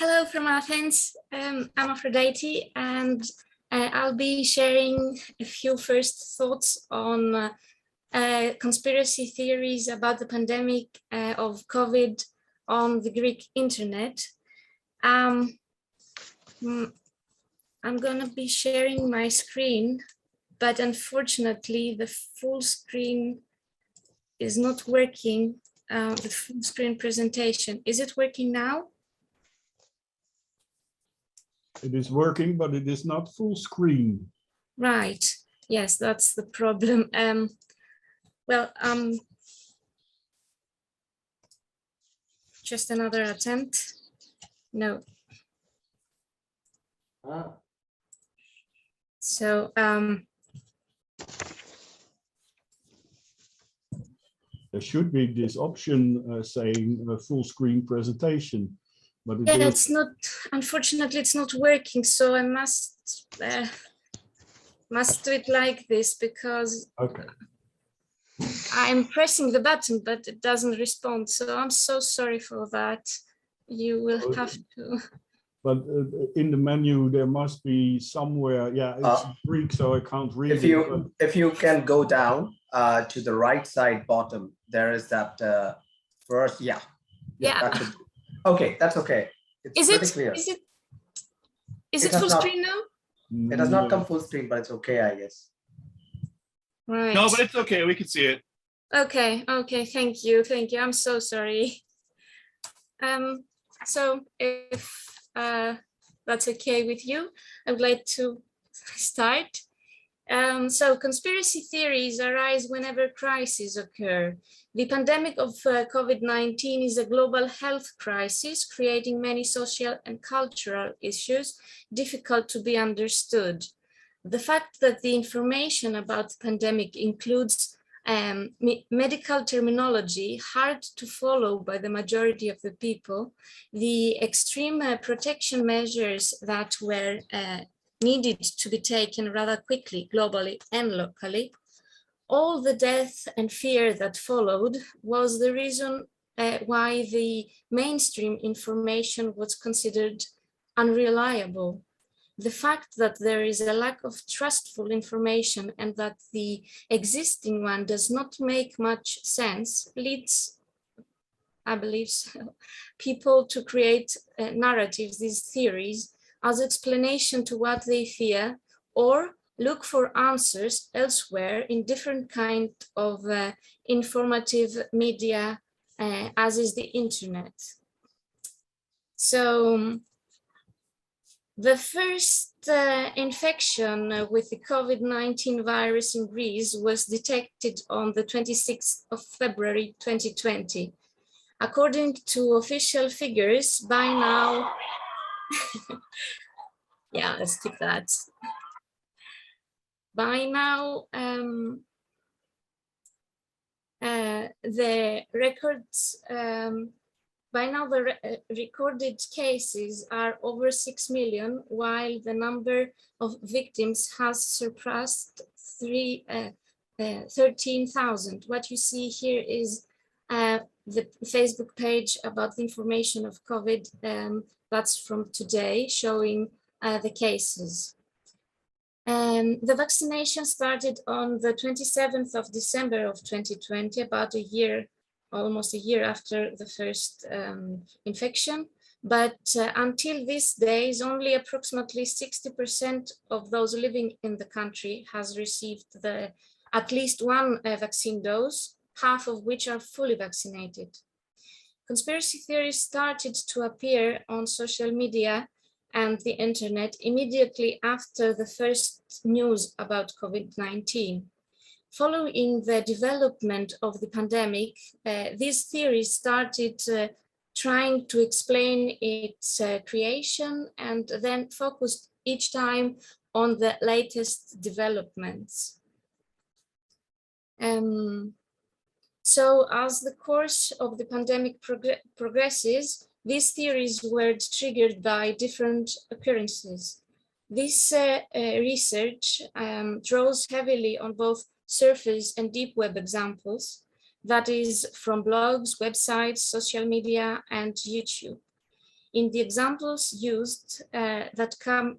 Hello from Athens. I'm Aphrodite, and I'll be sharing a few first thoughts on conspiracy theories about the pandemic of COVID on the Greek internet. I'm going to be sharing my screen, but unfortunately the full screen is not working, the full screen presentation. Is it working now? It is working, but it is not full screen. Right. Yes, that's the problem. Just another attempt. No. So, there should be this option saying full screen presentation, but it's not. Unfortunately, it's not working. So I must do it like this because I'm pressing the button, but it doesn't respond. So I'm so sorry for that. You will have to. But in the menu, there must be somewhere. Yeah, it's Greek, so I can't read If you can go down to the right side bottom, there is that first. Yeah. Okay, that's okay. It's pretty clear. Is it full screen now? It does not come full screen, but it's okay, I guess. Right. No, but it's okay. We can see it. Okay. Thank you. I'm so sorry. So if that's okay with you, I would like to start. So conspiracy theories arise whenever crises occur. The pandemic of COVID-19 is a global health crisis, creating many social and cultural issues difficult to be understood. The fact that the information about the pandemic includes medical terminology hard to follow by the majority of the people, the extreme protection measures that were needed to be taken rather quickly, globally and locally, all the death and fear that followed was the reason why the mainstream information was considered unreliable. The fact that there is a lack of trustful information and that the existing one does not make much sense leads, I believe so, people to create narratives, these theories, as explanation to what they fear, or look for answers elsewhere in different kind of informative media, as is the internet. So the first infection with the COVID-19 virus in Greece was detected on the 26th of February 2020. According to official figures, by now, yeah, let's keep that. By now, the recorded cases are over 6 million, while the number of victims has surpassed 13,000. What you see here is the Facebook page about the information of COVID, that's from today, showing the cases. The vaccination started on the 27th of December of 2020, about almost a year after the first infection. But until these days, only approximately 60% of those living in the country has received at least one vaccine dose, half of which are fully vaccinated. Conspiracy theories started to appear on social media and the internet immediately after the first news about COVID-19. Following the development of the pandemic, these theories started trying to explain its creation and then focused each time on the latest developments. So as the course of the pandemic progresses, these theories were triggered by different occurrences. This research draws heavily on both surface and deep web examples, that is from blogs, websites, social media, and YouTube. In the examples used that come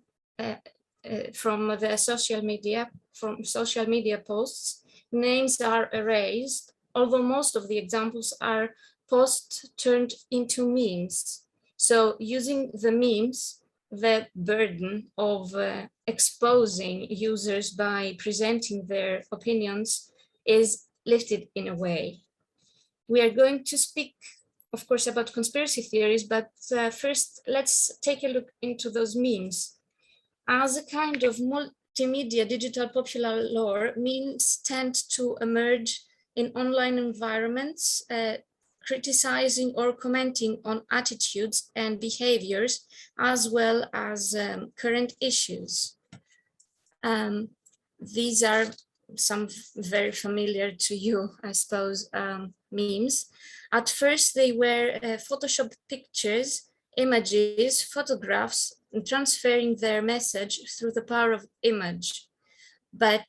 from social media posts, names are erased, although most of the examples are posts turned into memes. So using the memes, the burden of exposing users by presenting their opinions is lifted in a way. We are going to speak, of course, about conspiracy theories, but first let's take a look into those memes. As a kind of multimedia digital popular lore, memes tend to emerge in online environments, criticizing or commenting on attitudes and behaviors, as well as current issues. These are some very familiar to you, I suppose, memes. At first, they were Photoshop pictures, images, photographs, and transferring their message through the power of image. But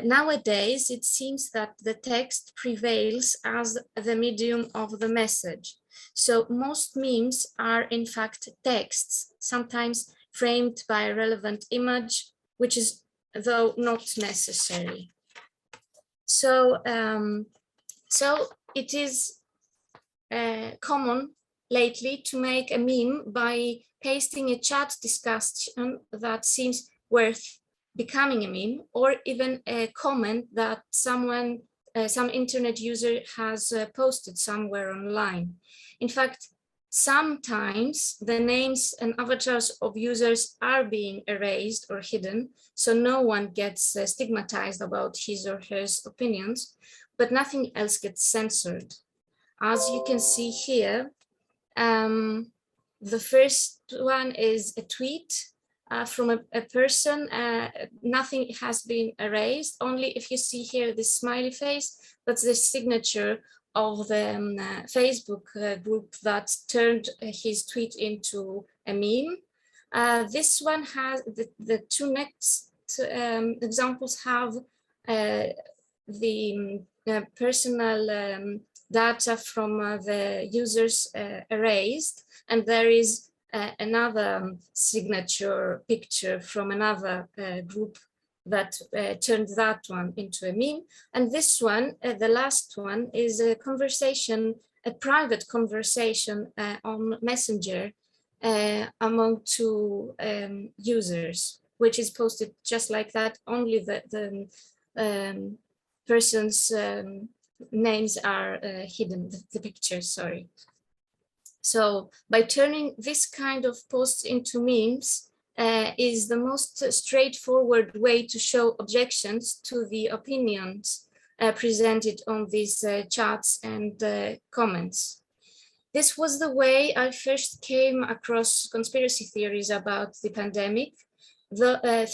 nowadays, it seems that the text prevails as the medium of the message. So most memes are in fact texts, sometimes framed by a relevant image, which is though not necessary. So, so it is common lately to make a meme by pasting a chat discussion that seems worth becoming a meme, or even a comment that someone, some internet user has posted somewhere online. In fact, sometimes the names and avatars of users are being erased or hidden, so no one gets stigmatized about his or her opinions, but nothing else gets censored. As you can see here, the first one is a tweet from a person. Nothing has been erased, only if you see here the smiley face, that's the signature of the Facebook group that turned his tweet into a meme. This one has, the two next examples have the personal data from the users erased, and there is another signature picture from another group that turned that one into a meme. And this one, the last one, is a conversation, a private conversation on Messenger among two users, which is posted just like that. Only the person's names are hidden, the pictures, sorry. So by turning this kind of posts into memes is the most straightforward way to show objections to the opinions presented on these chats and comments. This was the way I first came across conspiracy theories about the pandemic,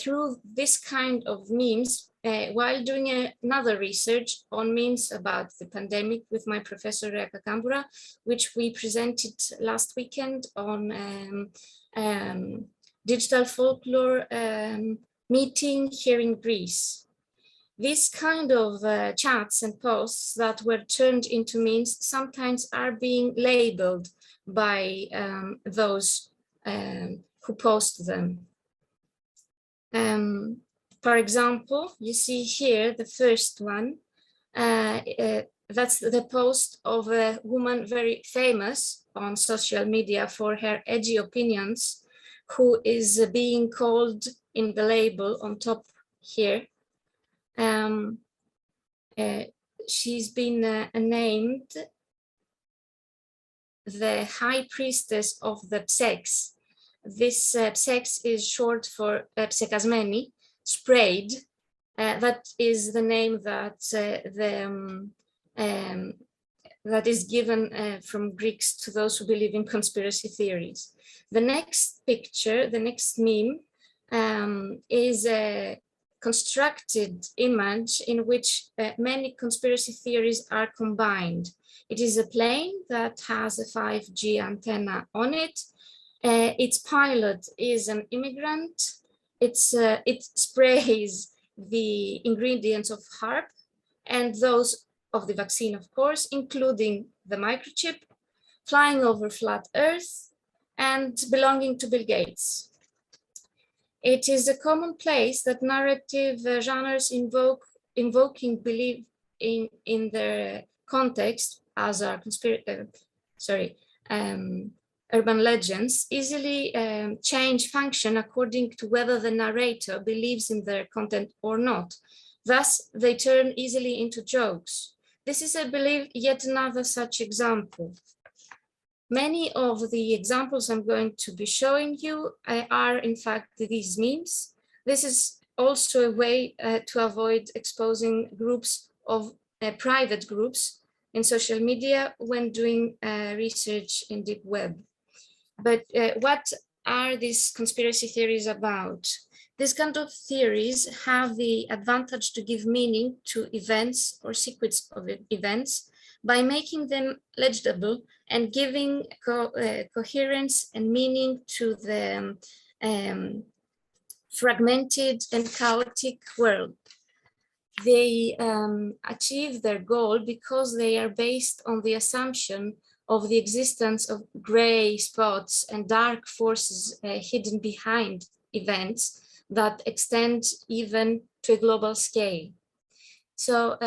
through this kind of memes, while doing another research on memes about the pandemic with my professor Reka Kambura, which we presented last weekend on digital folklore meeting here in Greece. These kind of chats and posts that were turned into memes sometimes are being labeled by those who post them. For example, you see here the first one, that's the post of a woman very famous on social media for her edgy opinions, who is being called in the label on top here. She's been named the High Priestess of the Sex. This sex is short for ψεκασμένη, sprayed. That is the name that that is given from Greeks to those who believe in conspiracy theories. The next picture, the next meme, is a constructed image in which many conspiracy theories are combined. It is a plane that has a 5G antenna on it. Its pilot is an immigrant. It sprays the ingredients of HARP and those of the vaccine, of course, including the microchip, flying over flat Earth, and belonging to Bill Gates. It is a commonplace that narrative genres invoking belief in their context, as are urban legends, easily change function according to whether the narrator believes in their content or not. Thus, they turn easily into jokes. This is, I believe, yet another such example. Many of the examples I'm going to be showing you are, in fact, these memes. This is also a way to avoid exposing groups of private groups in social media when doing research in deep web. But what are these conspiracy theories about? These kind of theories have the advantage to give meaning to events or sequence of events by making them legible and giving coherence and meaning to the fragmented and chaotic world. They achieve their goal because they are based on the assumption of the existence of gray spots and dark forces hidden behind events that extend even to a global scale. So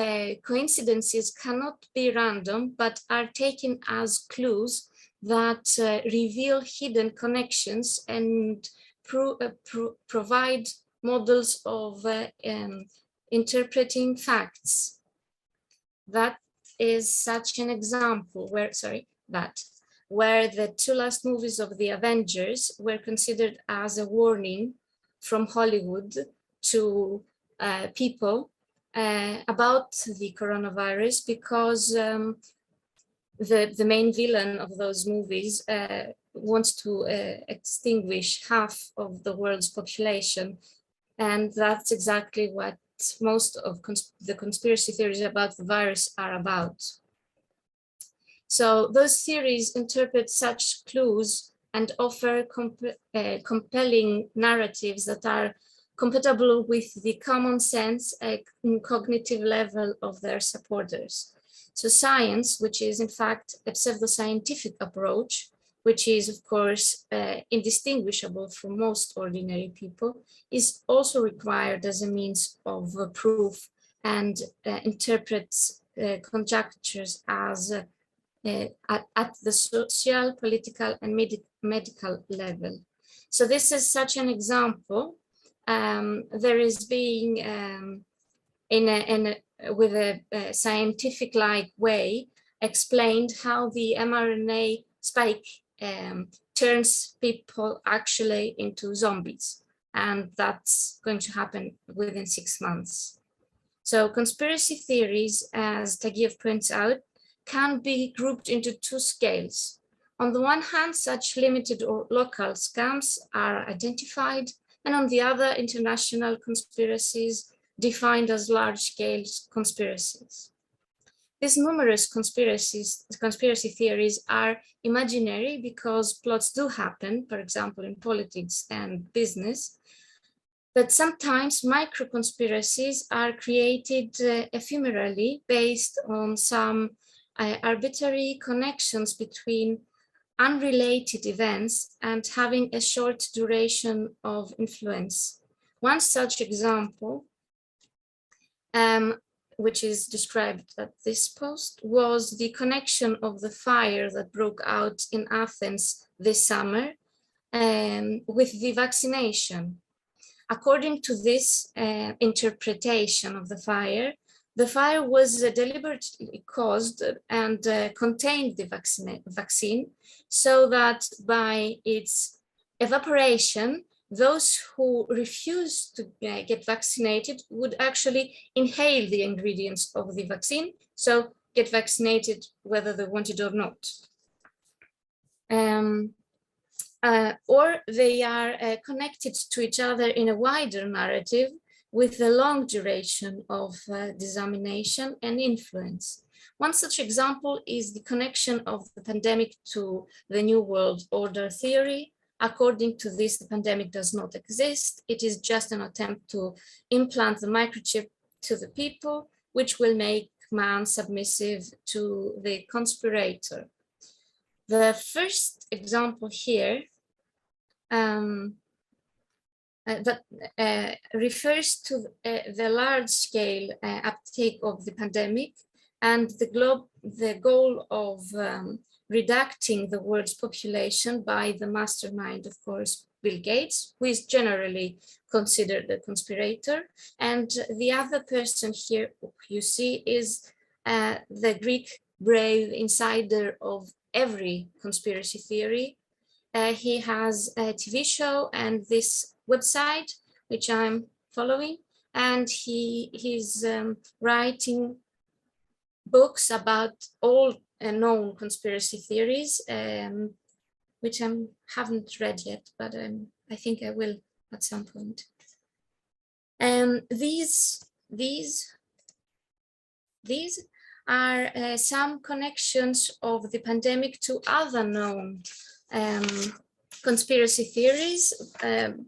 coincidences cannot be random, but are taken as clues that reveal hidden connections and provide models of interpreting facts. That is such an example where, where the two last movies of the Avengers were considered as a warning from Hollywood to people about the coronavirus, because the main villain of those movies wants to extinguish half of the world's population. And that's exactly what most of the conspiracy theories about the virus are about. So those theories interpret such clues and offer compelling narratives that are compatible with the common sense and cognitive level of their supporters. So science, which is in fact a pseudoscientific approach, which is of course indistinguishable from most ordinary people, is also required as a means of proof and interprets conjectures as at the social, political, and medical level. So this is such an example. There is being with a scientific-like way explained how the mRNA spike turns people actually into zombies, and that's going to happen within 6 months. So conspiracy theories, as Tagiev points out, can be grouped into two scales. On the one hand, such limited or local scams are identified, and on the other, international conspiracies defined as large-scale conspiracies. These numerous conspiracy theories are imaginary because plots do happen, for example, in politics and business, but sometimes micro-conspiracies are created ephemerally based on some arbitrary connections between unrelated events and having a short duration of influence. One such example, which is described at this post, was the connection of the fire that broke out in Athens this summer with the vaccination. According to this interpretation of the fire was deliberately caused and contained the vaccine so that by its evaporation, those who refuse to get vaccinated would actually inhale the ingredients of the vaccine, so get vaccinated whether they wanted or not. Or they are connected to each other in a wider narrative with the long duration of dissemination and influence. One such example is the connection of the pandemic to the New World Order theory. According to this, the pandemic does not exist. It is just an attempt to implant the microchip to the people, which will make man submissive to the conspirator. The first example here that refers to the large-scale uptake of the pandemic and the goal of reducing the world's population by the mastermind, of course, Bill Gates, who is generally considered a conspirator. And the other person here you see is the Greek brave insider of every conspiracy theory. He has a TV show and this website, which I'm following, and he's writing books about all known conspiracy theories, which I haven't read yet, but I think I will at some point. These are some connections of the pandemic to other known conspiracy theories.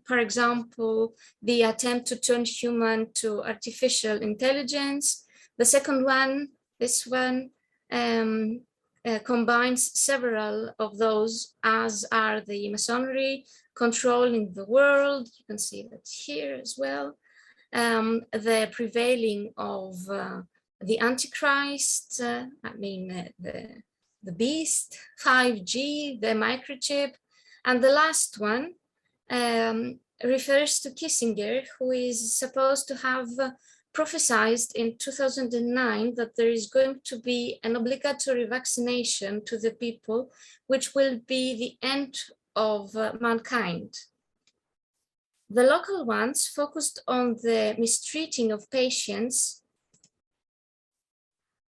For example, the attempt to turn human to artificial intelligence. The second one, this one, combines several of those, as are the Masonry controlling the world. You can see that here as well. The prevailing of the Antichrist, the beast, 5G, the microchip. And the last one refers to Kissinger, who is supposed to have prophesied in 2009 that there is going to be an obligatory vaccination to the people, which will be the end of mankind. The local ones focused on the mistreating of patients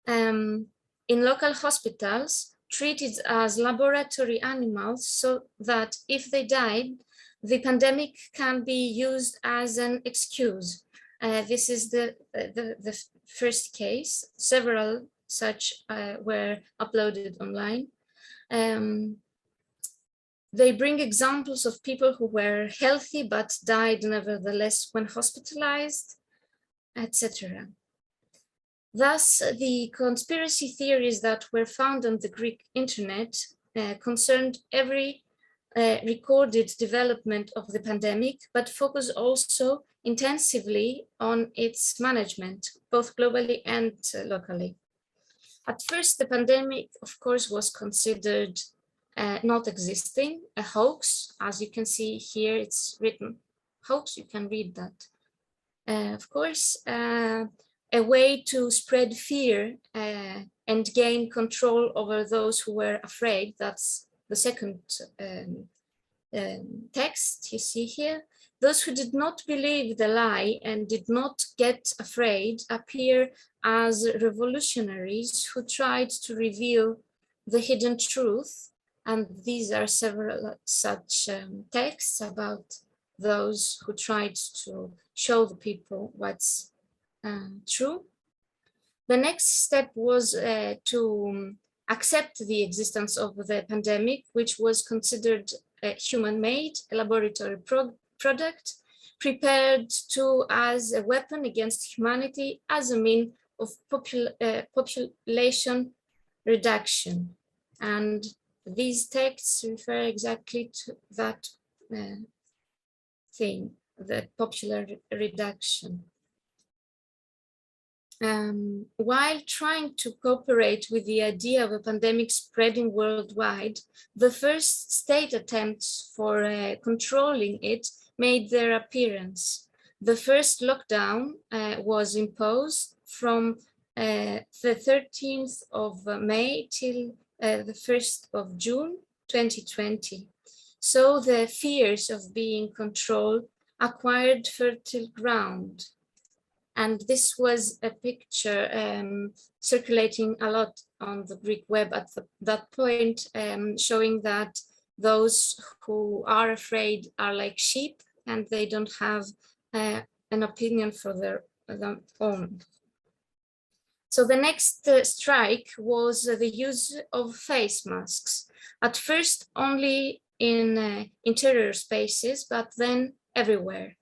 in local hospitals, treated as laboratory animals, so that if they died, the pandemic can be used as an excuse. This is the first case. Several such were uploaded online. They bring examples of people who were healthy but died nevertheless when hospitalized, etc. Thus, the conspiracy theories that were found on the Greek internet concerned every recorded development of the pandemic, but focus also intensively on its management, both globally and locally. At first, the pandemic, of course, was considered not existing, a hoax. As you can see here, it's written hoax, you can read that. Of course, a way to spread fear and gain control over those who were afraid. That's the second text you see here. Those who did not believe the lie and did not get afraid appear as revolutionaries who tried to reveal the hidden truth. And these are several such texts about those who tried to show the people what's true. The next step was to accept the existence of the pandemic, which was considered human-made, a laboratory product, prepared to as a weapon against humanity as a means of population reduction. And these texts refer exactly to that thing, the popular reduction. While trying to cooperate with the idea of a pandemic spreading worldwide, the first state attempts for controlling it made their appearance. The first lockdown was imposed from the 13th of May till the 1st of June 2020. So the fears of being controlled acquired fertile ground. And this was a picture circulating a lot on the Greek web at that point, showing that those who are afraid are like sheep and they don't have an opinion for their own. So the next strike was the use of face masks. At first only in interior spaces, but then everywhere.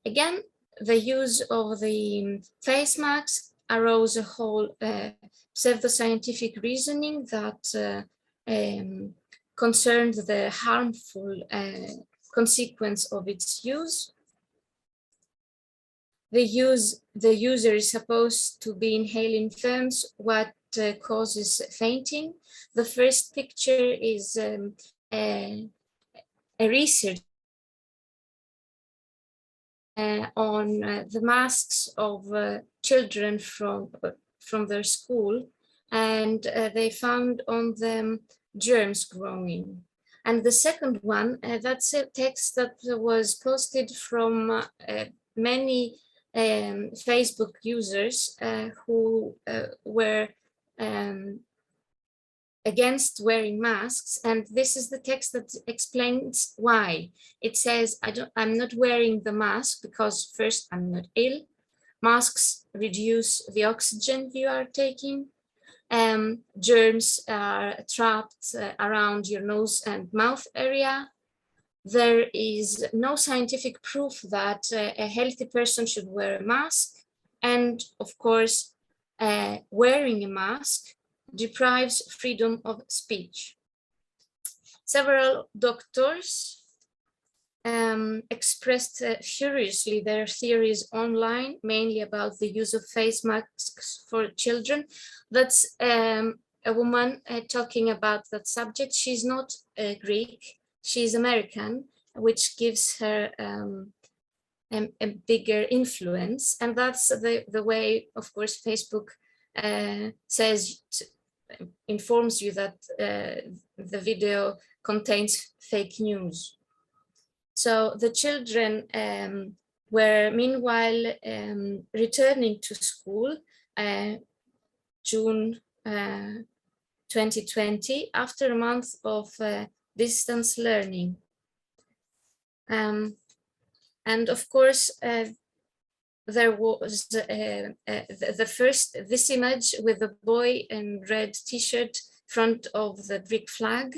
Again, the use of the face masks arose a whole pseudoscientific reasoning that concerned the harmful consequence of its use. The user is supposed to be inhaling fumes, what causes fainting. The first picture is a research on the masks of children from their school, and they found on them germs growing. And the second one, that's a text that was posted from many Facebook users who were against wearing masks, and this is the text that explains why. It says, I'm not wearing the mask because first, I'm not ill. Masks reduce the oxygen you are taking. Germs are trapped around your nose and mouth area. There is no scientific proof that a healthy person should wear a mask. And of course, wearing a mask deprives freedom of speech. Several doctors expressed furiously their theories online, mainly about the use of face masks for children. That's a woman talking about that subject. She's not Greek, she's American, which gives her a bigger influence. And that's the way, of course, Facebook informs you that the video contains fake news. So the children were meanwhile returning to school June 2020 after a month of distance learning. And of course, there was this image with the boy in red t-shirt front of the Greek flag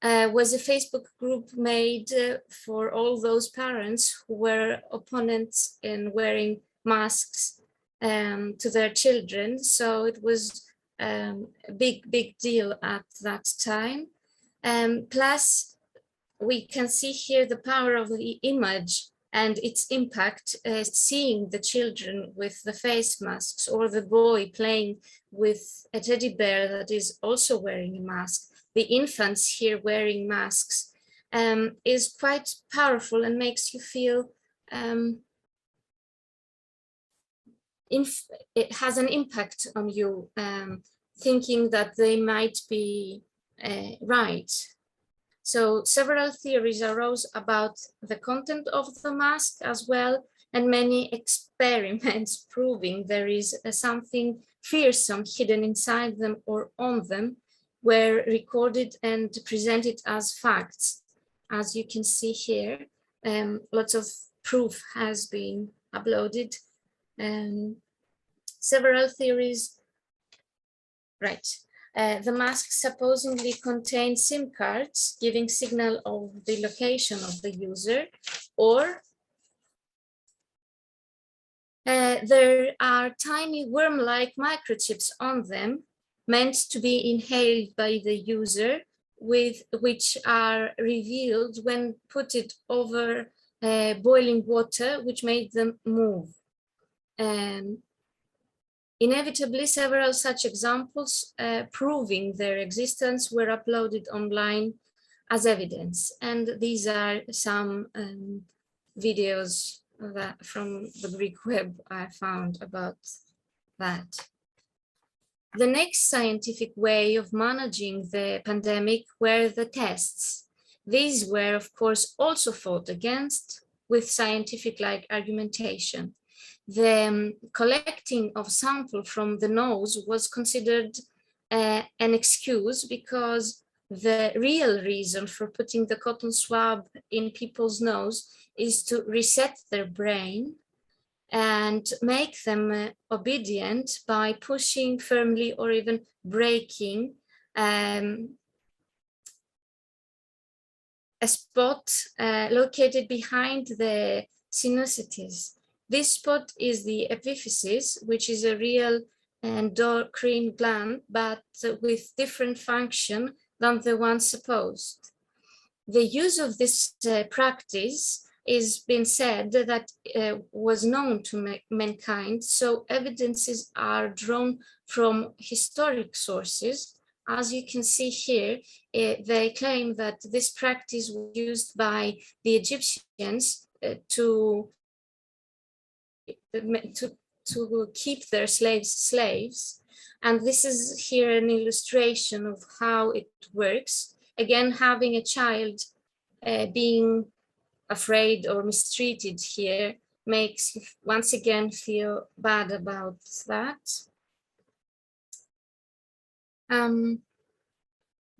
was a Facebook group made for all those parents who were opponents in wearing masks to their children. So it was a big deal at that time. Plus, we can see here the power of the image and its impact, seeing the children with the face masks or the boy playing with a teddy bear that is also wearing a mask. The infants here wearing masks is quite powerful and makes you feel it has an impact on you, thinking that they might be right. So several theories arose about the content of the mask as well, and many experiments proving there is something fearsome hidden inside them or on them were recorded and presented as facts. As you can see here, lots of proof has been uploaded. Several theories, right. The mask supposedly contains SIM cards giving signal of the location of the user, or there are tiny worm-like microchips on them meant to be inhaled by the user, which are revealed when put it over boiling water, which made them move. Inevitably, several such examples proving their existence were uploaded online as evidence. And these are some videos that from the Greek web I found about that. The next scientific way of managing the pandemic were the tests. These were, of course, also fought against with scientific-like argumentation. The collecting of sample from the nose was considered an excuse because the real reason for putting the cotton swab in people's nose is to reset their brain and make them obedient by pushing firmly or even breaking a spot located behind the sinusities. This spot is the epiphysis, which is a real endocrine gland, but with different function than the one supposed. The use of this practice is been said that was known to mankind, so evidences are drawn from historic sources. As you can see here, they claim that this practice was used by the Egyptians to keep their slaves. And this is here an illustration of how it works. Again, having a child being afraid or mistreated here makes you once again feel bad about that.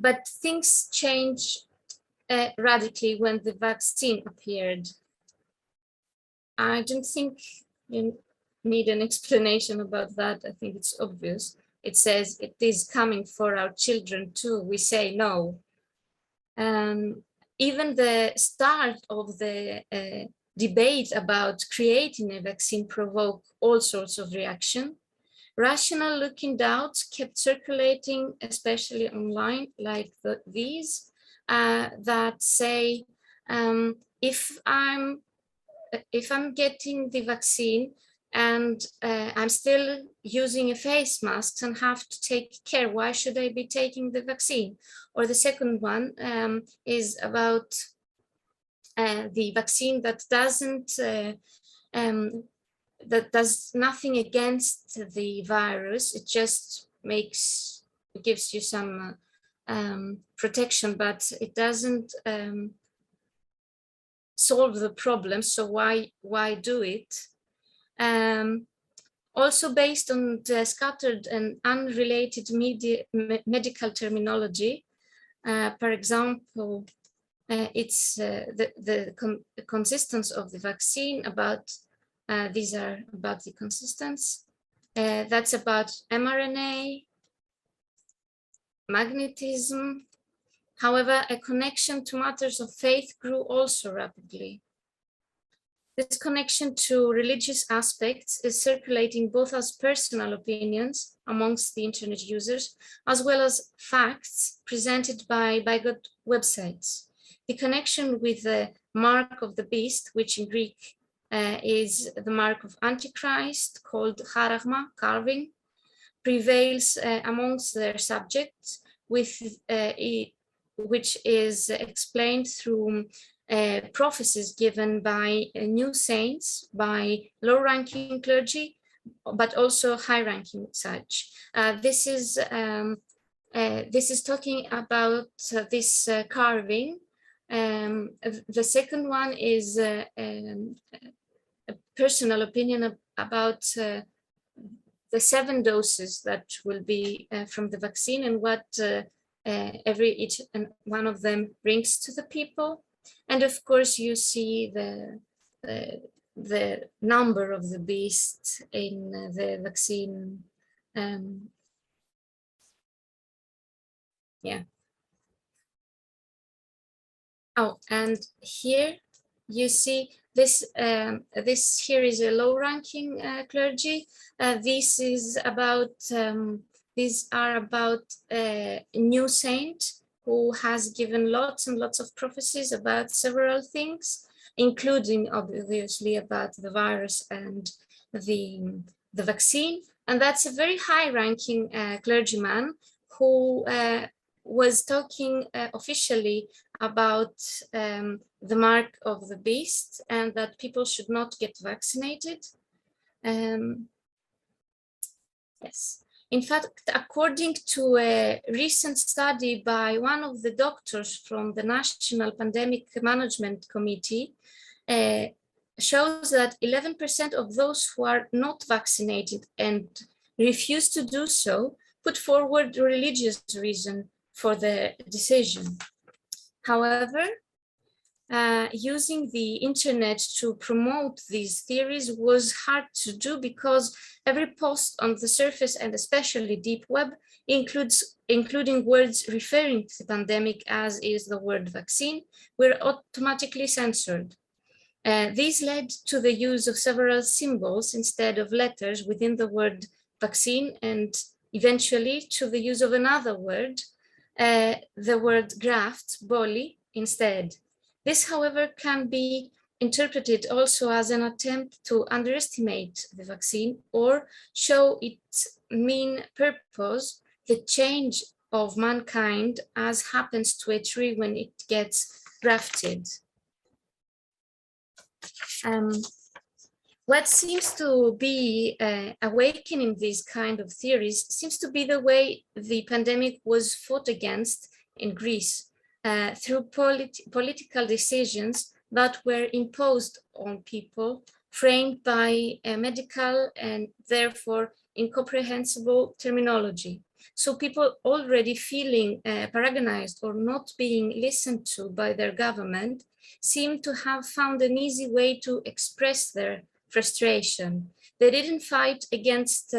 But things changed radically when the vaccine appeared. I don't think you need an explanation about that. I think it's obvious. It says it is coming for our children too. We say no. Even the start of the debate about creating a vaccine provoked all sorts of reaction. Rational looking doubts kept circulating, especially online, like these, that say, if I'm getting the vaccine and I'm still using a face mask and have to take care, why should I be taking the vaccine? Or the second one is about the vaccine that does nothing against the virus. It just gives you some protection, but it doesn't solve the problem. So why do it? Also based on the scattered and unrelated medical terminology. For example, it's the consistency of the vaccine. About these are about the consistency. That's about mRNA, magnetism. However, a connection to matters of faith grew also rapidly. This connection to religious aspects is circulating both as personal opinions amongst the internet users, as well as facts presented by bigot websites. The connection with the mark of the beast, which in Greek is the mark of Antichrist, called charagma, carving, prevails amongst their subjects, which is explained through prophecies given by new saints, by low-ranking clergy, but also high-ranking such. This is talking about this carving. The second one is a personal opinion about the 7 doses that will be from the vaccine and what each and one of them brings to the people. And of course, you see the number of the beast in the vaccine. Yeah. Oh, and here you see this. This here is a low-ranking clergy. This is about. These are about a new saint who has given lots and lots of prophecies about several things, including obviously about the virus and the vaccine. And that's a very high-ranking clergyman who was talking officially about the mark of the beast and that people should not get vaccinated. Yes. In fact, according to a recent study by one of the doctors from the National Pandemic Management Committee, shows that 11% of those who are not vaccinated and refuse to do so put forward a religious reason for the decision. However, using the internet to promote these theories was hard to do because every post on the surface and especially deep web including words referring to the pandemic, as is the word vaccine, were automatically censored. These led to the use of several symbols instead of letters within the word vaccine, and eventually to the use of another word the word graft, boli, instead. This, however, can be interpreted also as an attempt to underestimate the vaccine or show its main purpose, the change of mankind as happens to a tree when it gets grafted. What seems to be awakening these kind of theories seems to be the way the pandemic was fought against in Greece through political decisions that were imposed on people, framed by a medical and therefore incomprehensible terminology. So people already feeling paragonized or not being listened to by their government seem to have found an easy way to express their frustration. They didn't fight against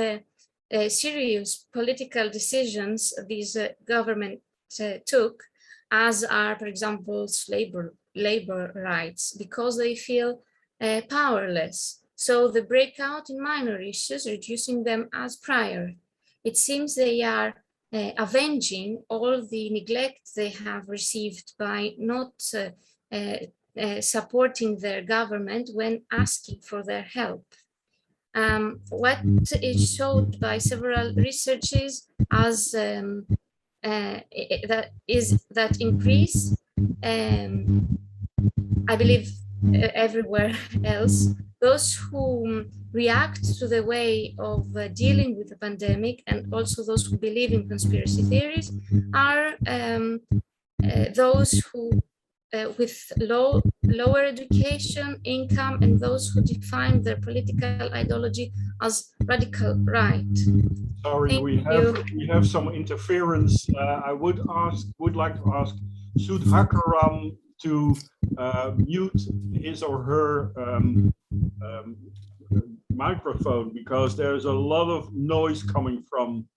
serious political decisions these government took, as are, for example, labor rights, because they feel powerless. So they break out in minor issues, reducing them as prior. It seems they are avenging all the neglect they have received by not supporting their government when asking for their help. What is showed by several researches as that in Greece, I believe everywhere else, those who react to the way of dealing with the pandemic and also those who believe in conspiracy theories are those who with lower education, income, and those who define their political ideology as radical right. Sorry, we have some interference. I would like to ask Sudhakaram to mute his or her microphone, because there's a lot of noise coming from.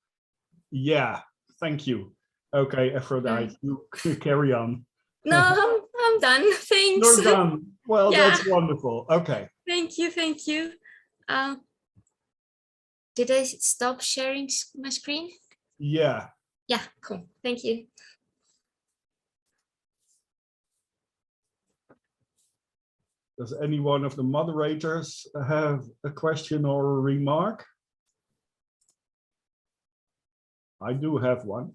Yeah, thank you. Okay, Aphrodite, you carry on. No, I'm done. Thanks. You're done. Well, yeah. That's wonderful. Okay. Thank you. Thank you. Did I stop sharing my screen? Yeah. Yeah, cool. Thank you. Does any one of the moderators have a question or a remark? I do have one.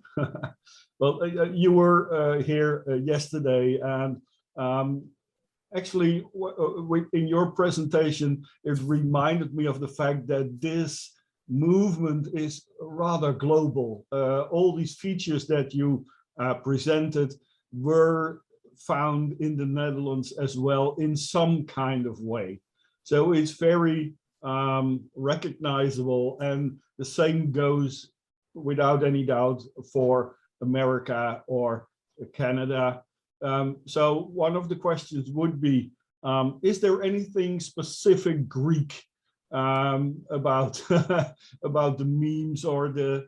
Well, you were here yesterday, and actually, in your presentation, it reminded me of the fact that this movement is rather global. All these features that you presented were found in the Netherlands as well in some kind of way. So it's very recognizable, and the same goes without any doubt for America or Canada. So one of the questions would be, is there anything specific Greek about about the memes or the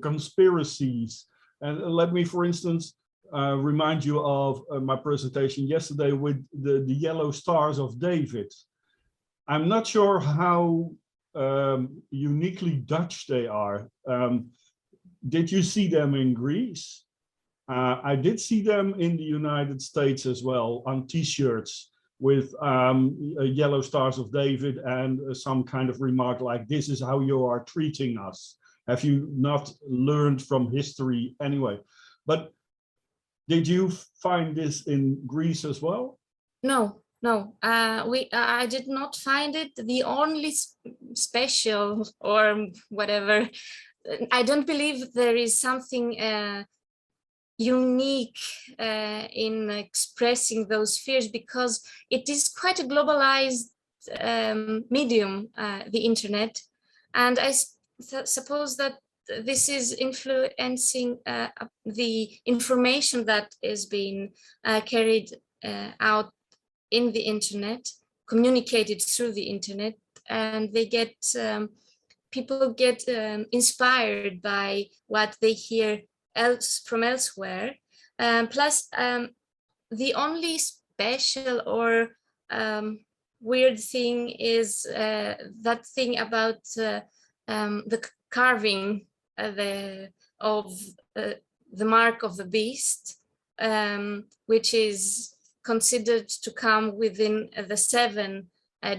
conspiracies? And let me, for instance, remind you of my presentation yesterday with the yellow stars of David. I'm not sure how uniquely Dutch they are. Did you see them in Greece? I did see them in the United States as well, on t-shirts with yellow stars of David and some kind of remark like, this is how you are treating us. Have you not learned from history anyway? But did you find this in Greece as well? No. I did not find it. The only special or whatever, I don't believe there is something unique in expressing those fears, because it is quite a globalized medium, the internet. And I suppose that this is influencing the information that is being carried out in the internet, communicated through the internet, and they get people get inspired by what they hear from elsewhere. Plus, the only special or weird thing is that thing about the carving, the of the mark of the beast, which is considered to come within the 7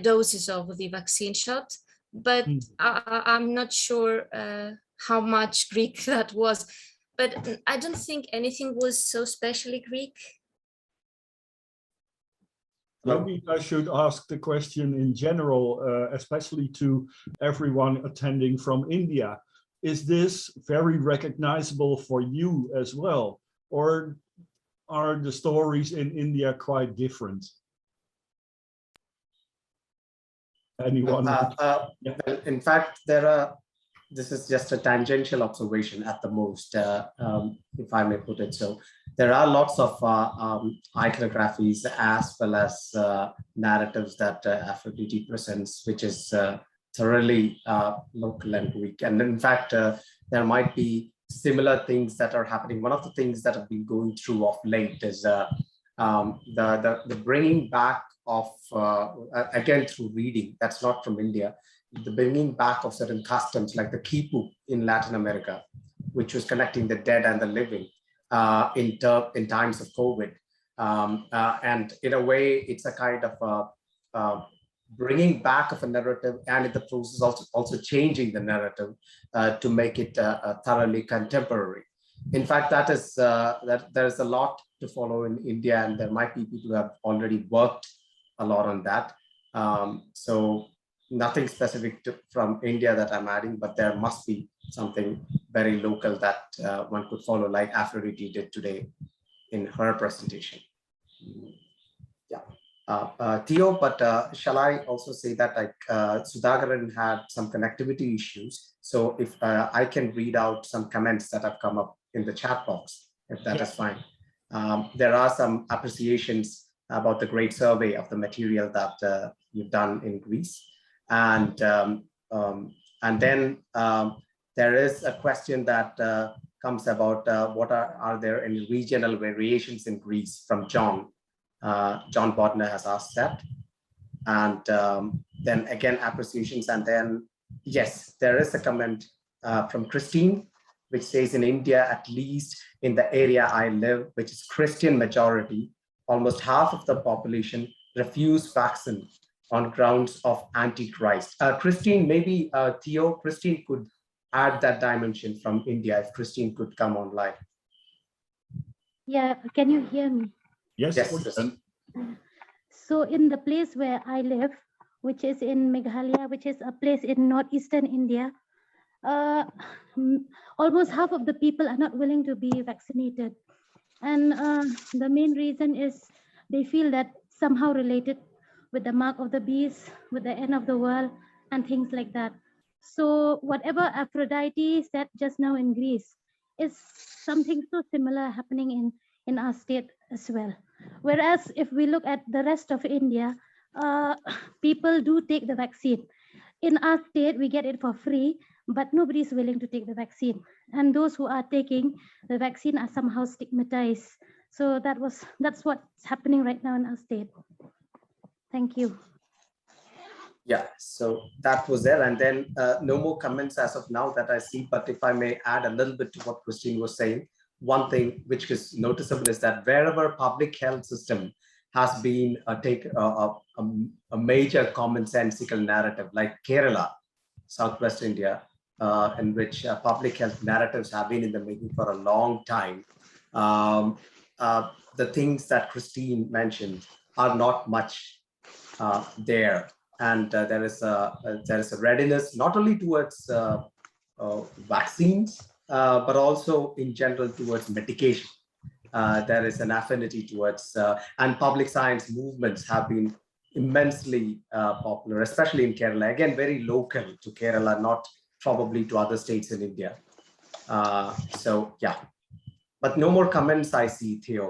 doses of the vaccine shot. But I'm not sure how much Greek that was. But I don't think anything was so specially Greek. Maybe I should ask the question in general, especially to everyone attending from India. Is this very recognizable for you as well? Or are the stories in India quite different? Anyone? In fact, this is just a tangential observation at the most, if I may put it so. There are lots of iconographies as well as narratives that Aphrodite presents, which is thoroughly local and Greek. And in fact, there might be similar things that are happening. One of the things that I've been going through of late is the bringing back of, again through reading, that's not from India, the bringing back of certain customs like the quipu in Latin America, which was connecting the dead and the living in times of COVID. And in a way, it's a kind of bringing back of a narrative, and in the process also changing the narrative to make it thoroughly contemporary. In fact, that is there's a lot to follow in India, and there might be people who have already worked a lot on that. So nothing specific from India that I'm adding, but there must be something very local that one could follow, like Aphrodite did today in her presentation. Yeah, Theo, but shall I also say that like Sudhakaran had some connectivity issues. So if I can read out some comments that have come up in the chat box, if that is fine. There are some appreciations about the great survey of the material that you've done in Greece. And then there is a question that comes about what are there any regional variations in Greece from John. John Bodner has asked that. And then again, appreciations. And then, yes, there is a comment from Christine, which says in India, at least in the area I live, which is Christian majority, almost half of the population refuse vaccine on grounds of antichrist. Christine, maybe Theo, Christine could add that dimension from India if Christine could come online. Yeah, can you hear me? Yes. So in the place where I live, which is in Meghalaya, which is a place in northeastern India, almost half of the people are not willing to be vaccinated. And the main reason is they feel that somehow related with the mark of the beast, with the end of the world, and things like that. So whatever Aphrodite said just now in Greece is something so similar happening in our state as well. Whereas if we look at the rest of India, people do take the vaccine. In our state, we get it for free, but nobody is willing to take the vaccine. And those who are taking the vaccine are somehow stigmatized. So that's what's happening right now in our state. Thank you. Yeah, so that was there. And then no more comments as of now that I see, but if I may add a little bit to what Christine was saying, one thing which is noticeable is that wherever public health system has been a major commonsensical narrative, like Kerala, Southwest India, in which public health narratives have been in the making for a long time. The things that Christine mentioned are not much there. And there is a readiness not only towards vaccines, but also in general towards medication. There is an affinity towards, and public science movements have been immensely popular, especially in Kerala. Again, very local to Kerala, not probably to other states in India. So yeah, but no more comments I see, Theo.